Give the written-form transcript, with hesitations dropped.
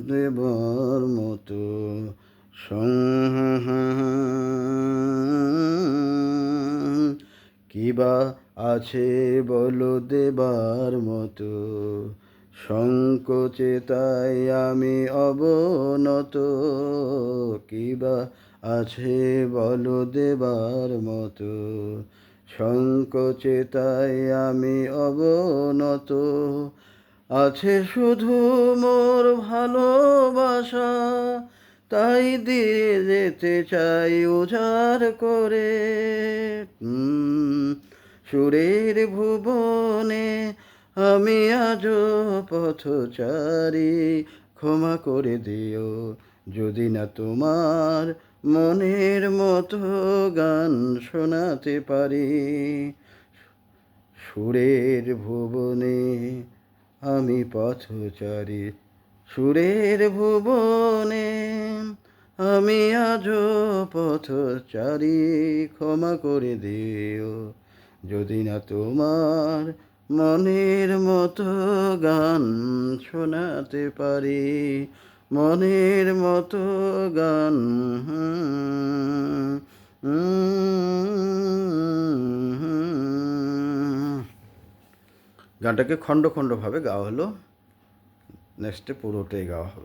দেবার মতো কিবা আছে বলো দেবার মতো, সংকোচে তাই আমি অবনত। কিবা আছে বলো দেবার মতো, সংকোচে তাই আমি অবনত। আছে শুধু মোর ভালোবাসা, তাই দিয়ে যেতে চাই উজাড় করে। সুরের ভুবনে আমি আজও পথচারী, ক্ষমা করে দিও যদি না তোমার মনের মতো গান শোনাতে পারি। সুরের ভুবনে আমি পথচারী, সুরের ভুবনে আমি আজও পথচারী, ক্ষমা করে দিও যদি না তোমার মনের মতো গান শোনাতে পারি। মনের মতো গান। গানটাকে খণ্ড খণ্ডভাবে গাওয়া হলো, নেক্সটে পুরোটাই গাওয়া হবে।